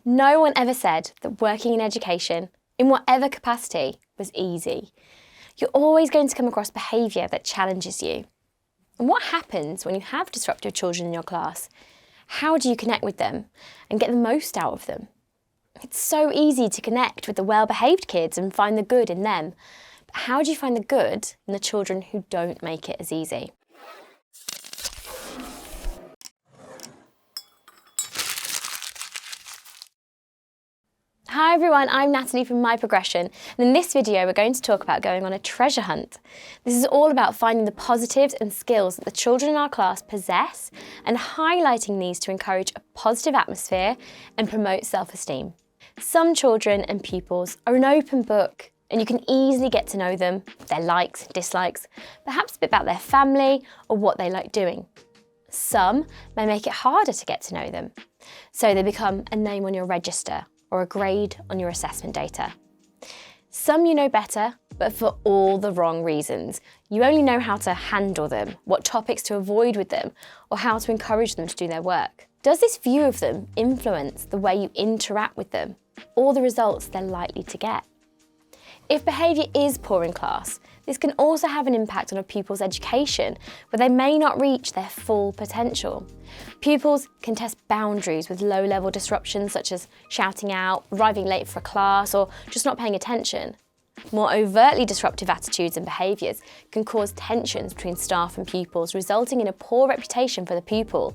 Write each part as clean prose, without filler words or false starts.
No one ever said that working in education, in whatever capacity, was easy. You're always going to come across behaviour that challenges you. And what happens when you have disruptive children in your class? How do you connect with them and get the most out of them? It's so easy to connect with the well-behaved kids and find the good in them. But how do you find the good in the children who don't make it as easy? Hi everyone, I'm Natalie from My Progression, and in this video we're going to talk about going on a treasure hunt. This is all about finding the positives and skills that the children in our class possess and highlighting these to encourage a positive atmosphere and promote self-esteem. Some children and pupils are an open book and you can easily get to know them, their likes, dislikes, perhaps a bit about their family or what they like doing. Some may make it harder to get to know them, so they become a name on your register or a grade on your assessment data. Some you know better, but for all the wrong reasons. You only know how to handle them, what topics to avoid with them, or how to encourage them to do their work. Does this view of them influence the way you interact with them, or the results they're likely to get? If behaviour is poor in class, this can also have an impact on a pupil's education, where they may not reach their full potential. Pupils can test boundaries with low-level disruptions such as shouting out, arriving late for a class, or just not paying attention. More overtly disruptive attitudes and behaviours can cause tensions between staff and pupils, resulting in a poor reputation for the pupil,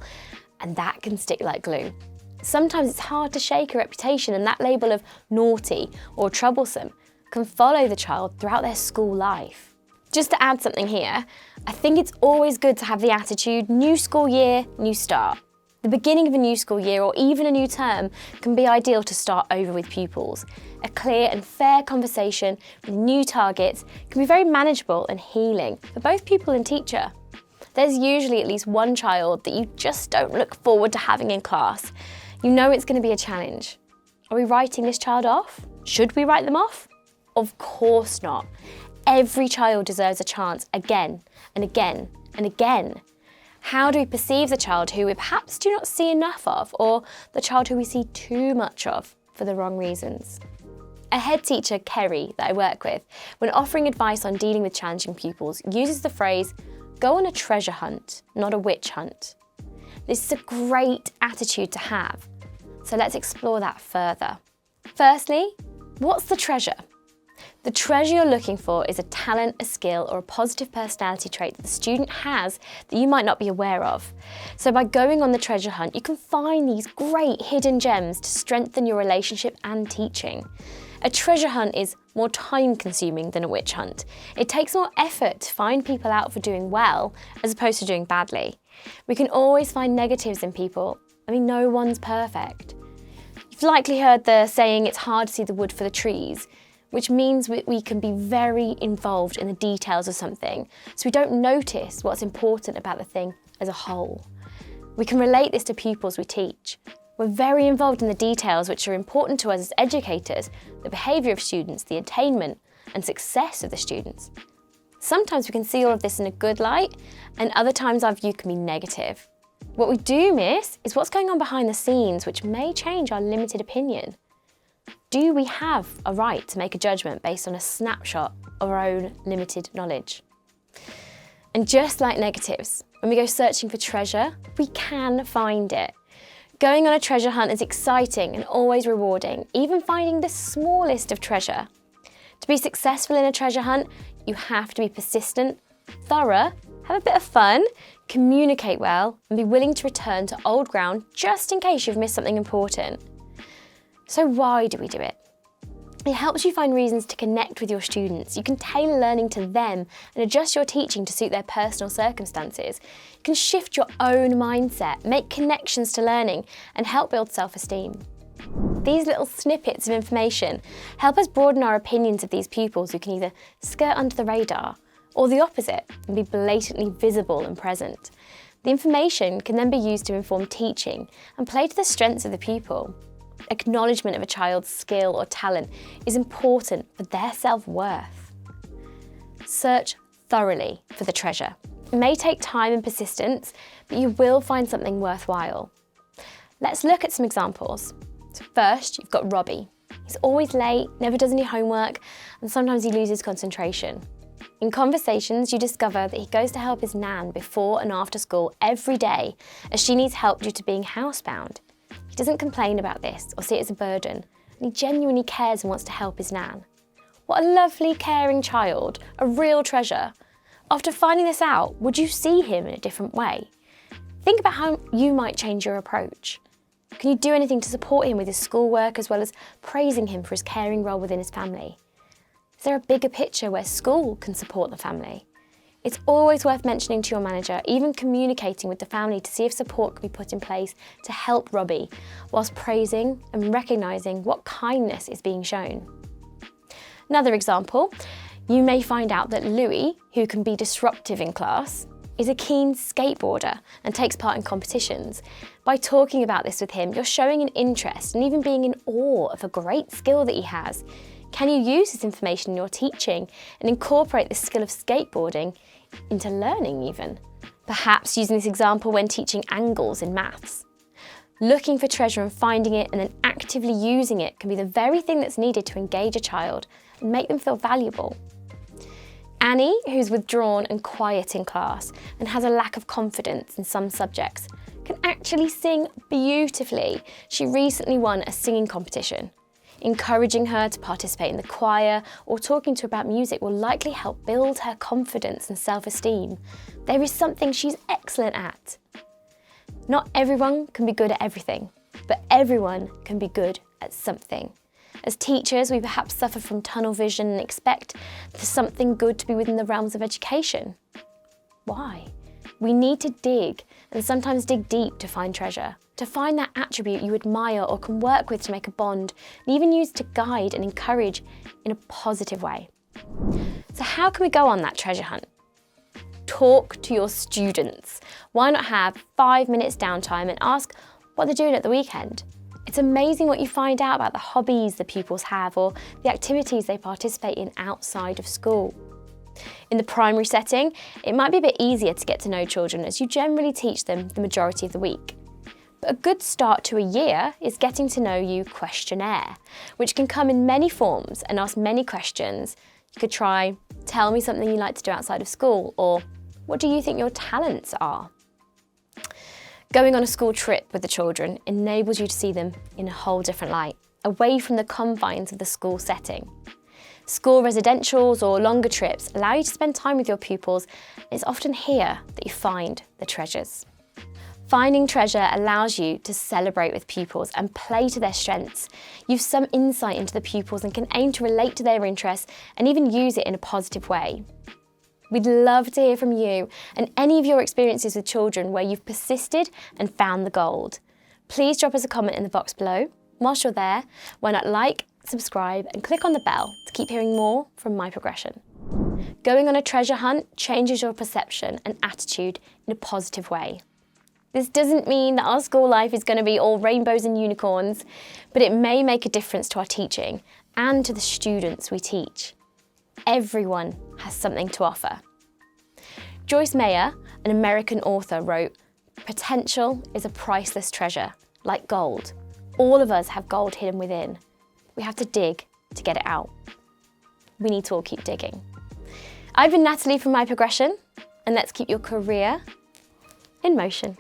and that can stick like glue. Sometimes it's hard to shake a reputation, and that label of naughty or troublesome can follow the child throughout their school life. Just to add something here, I think it's always good to have the attitude, new school year, new start. The beginning of a new school year or even a new term can be ideal to start over with pupils. A clear and fair conversation with new targets can be very manageable and healing for both pupil and teacher. There's usually at least one child that you just don't look forward to having in class. You know it's going to be a challenge. Are we writing this child off? Should we write them off? Of course not. Every child deserves a chance again and again and again. How do we perceive the child who we perhaps do not see enough of, or the child who we see too much of for the wrong reasons? A head teacher, Kerry, that I work with, when offering advice on dealing with challenging pupils, uses the phrase, "Go on a treasure hunt, not a witch hunt." This is a great attitude to have, so let's explore that further. Firstly, what's the treasure? The treasure you're looking for is a talent, a skill, or a positive personality trait that the student has that you might not be aware of. So by going on the treasure hunt, you can find these great hidden gems to strengthen your relationship and teaching. A treasure hunt is more time-consuming than a witch hunt. It takes more effort to find people out for doing well as opposed to doing badly. We can always find negatives in people. No one's perfect. You've likely heard the saying, it's hard to see the wood for the trees, which means we can be very involved in the details of something, so we don't notice what's important about the thing as a whole. We can relate this to pupils we teach. We're very involved in the details which are important to us as educators, the behaviour of students, the attainment and success of the students. Sometimes we can see all of this in a good light, and other times our view can be negative. What we do miss is what's going on behind the scenes, which may change our limited opinion. Do we have a right to make a judgment based on a snapshot of our own limited knowledge? And just like negatives, when we go searching for treasure, we can find it. Going on a treasure hunt is exciting and always rewarding, even finding the smallest of treasure. To be successful in a treasure hunt, you have to be persistent, thorough, have a bit of fun, communicate well, and be willing to return to old ground just in case you've missed something important. So why do we do it? It helps you find reasons to connect with your students. You can tailor learning to them and adjust your teaching to suit their personal circumstances. You can shift your own mindset, make connections to learning, and help build self-esteem. These little snippets of information help us broaden our opinions of these pupils who can either skirt under the radar or the opposite and be blatantly visible and present. The information can then be used to inform teaching and play to the strengths of the pupil. Acknowledgement of a child's skill or talent is important for their self-worth. Search thoroughly for the treasure. It may take time and persistence, but you will find something worthwhile. Let's look at some examples. So first, you've got Robbie. He's always late, never does any homework, and sometimes he loses concentration. In conversations, you discover that he goes to help his nan before and after school every day, as she needs help due to being housebound. He doesn't complain about this or see it as a burden, and he genuinely cares and wants to help his nan. What a lovely, caring child, a real treasure. After finding this out, would you see him in a different way? Think about how you might change your approach. Can you do anything to support him with his schoolwork as well as praising him for his caring role within his family? Is there a bigger picture where school can support the family? It's always worth mentioning to your manager, even communicating with the family to see if support can be put in place to help Robbie, whilst praising and recognising what kindness is being shown. Another example, you may find out that Louis, who can be disruptive in class, is a keen skateboarder and takes part in competitions. By talking about this with him, you're showing an interest and even being in awe of a great skill that he has. Can you use this information in your teaching and incorporate the skill of skateboarding into learning even? Perhaps using this example when teaching angles in maths. Looking for treasure and finding it and then actively using it can be the very thing that's needed to engage a child and make them feel valuable. Annie, who's withdrawn and quiet in class and has a lack of confidence in some subjects, can actually sing beautifully. She recently won a singing competition. Encouraging her to participate in the choir or talking to her about music will likely help build her confidence and self-esteem. There is something she's excellent at. Not everyone can be good at everything, but everyone can be good at something. As teachers, we perhaps suffer from tunnel vision and expect for something good to be within the realms of education. Why? We need to dig, and sometimes dig deep to find treasure, to find that attribute you admire or can work with to make a bond, and even use to guide and encourage in a positive way. So how can we go on that treasure hunt? Talk to your students. Why not have 5 minutes downtime and ask what they're doing at the weekend? It's amazing what you find out about the hobbies the pupils have or the activities they participate in outside of school. In the primary setting, it might be a bit easier to get to know children as you generally teach them the majority of the week. But a good start to a year is getting to know you questionnaire, which can come in many forms and ask many questions. You could try, tell me something you like to do outside of school, or what do you think your talents are? Going on a school trip with the children enables you to see them in a whole different light, away from the confines of the school setting. School residentials or longer trips allow you to spend time with your pupils. It's often here that you find the treasures. Finding treasure allows you to celebrate with pupils and play to their strengths. You've some insight into the pupils and can aim to relate to their interests and even use it in a positive way. We'd love to hear from you and any of your experiences with children where you've persisted and found the gold. Please drop us a comment in the box below. Whilst you're there, why not like, subscribe and click on the bell to keep hearing more from My Progression. Going on a treasure hunt changes your perception and attitude in a positive way. This doesn't mean that our school life is going to be all rainbows and unicorns, but it may make a difference to our teaching and to the students we teach. Everyone has something to offer. Joyce Meyer, an American author, wrote, "Potential is a priceless treasure, like gold. All of us have gold hidden within. We have to dig to get it out." We need to all keep digging. I've been Natalie from My Progression, and let's keep your career in motion.